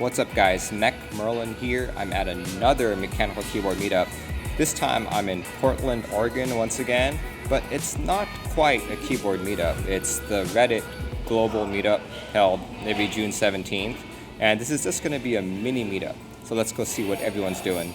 What's up guys, Mech Merlin here. I'm at another mechanical keyboard meetup. This time I'm in Portland, Oregon once again, but it's not quite a keyboard meetup. It's the Reddit Global Meetup held maybe June 17th, and this is just going to be a mini meetup. So let's go see what everyone's doing.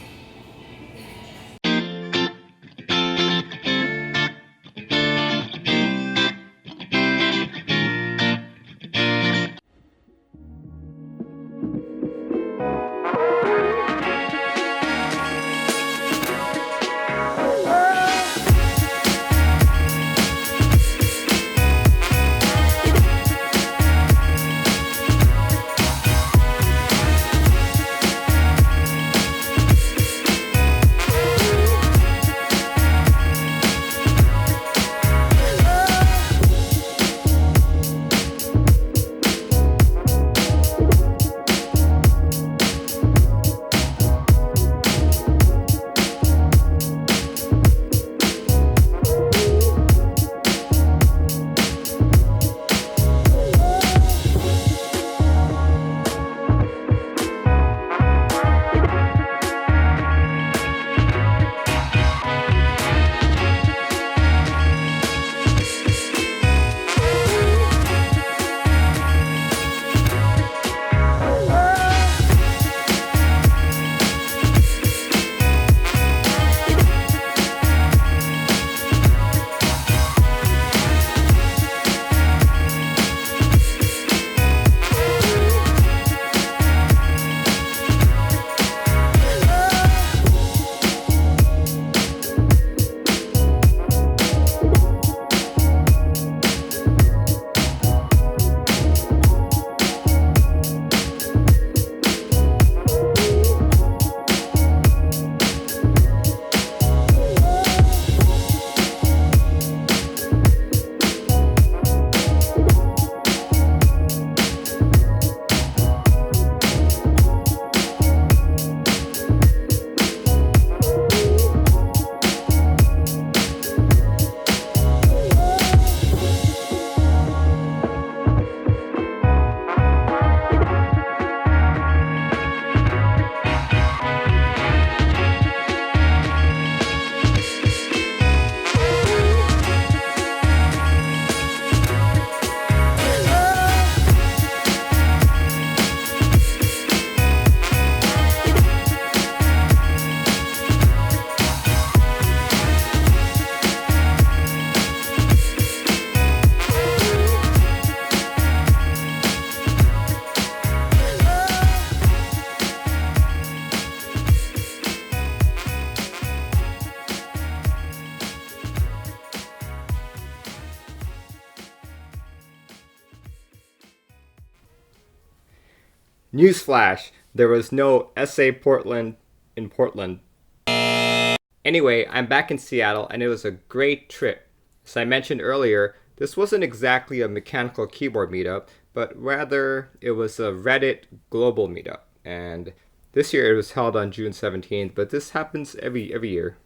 Newsflash, there was no SA Portland in Portland. Anyway, I'm back in Seattle and it was a great trip. As I mentioned earlier, this wasn't exactly a mechanical keyboard meetup, but rather it was a Reddit Global Meetup. And this year it was held on June 17th, but this happens every year.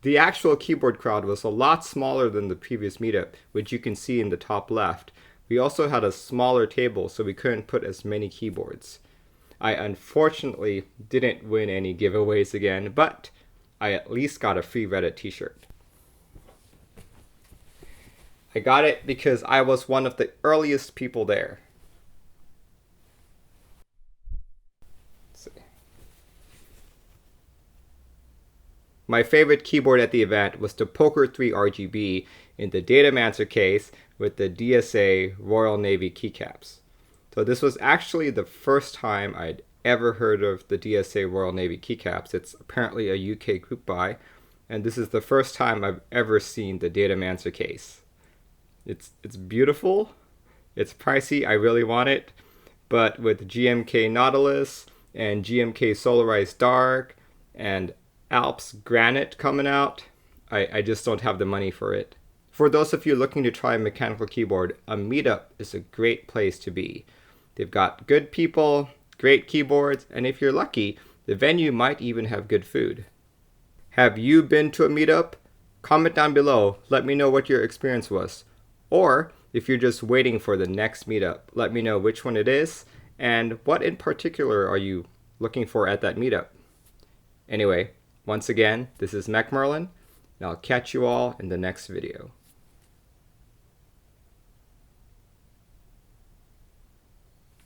The actual keyboard crowd was a lot smaller than the previous meetup, which you can see in the top left. We also had a smaller table, so we couldn't put as many keyboards. I unfortunately didn't win any giveaways again, but I at least got a free Reddit t-shirt. I got it because I was one of the earliest people there. Let's see. My favorite keyboard at the event was the Pok3r RGB in the Datamancer case with the DSA Royal Navy keycaps. So this was actually the first time I'd ever heard of the DSA Royal Navy keycaps. It's apparently a UK group buy, and this is the first time I've ever seen the Datamancer case. It's beautiful, it's pricey, I really want it, but with GMK Nautilus and GMK Solarized Dark and Alps Granite coming out, I just don't have the money for it. For those of you looking to try a mechanical keyboard, a meetup is a great place to be. They've got good people, great keyboards, and if you're lucky, the venue might even have good food. Have you been to a meetup? Comment down below, let me know what your experience was. Or if you're just waiting for the next meetup, let me know which one it is And what in particular are you looking for at that meetup? Anyway, once again, this is Mech Merlin, and I'll catch you all in the next video.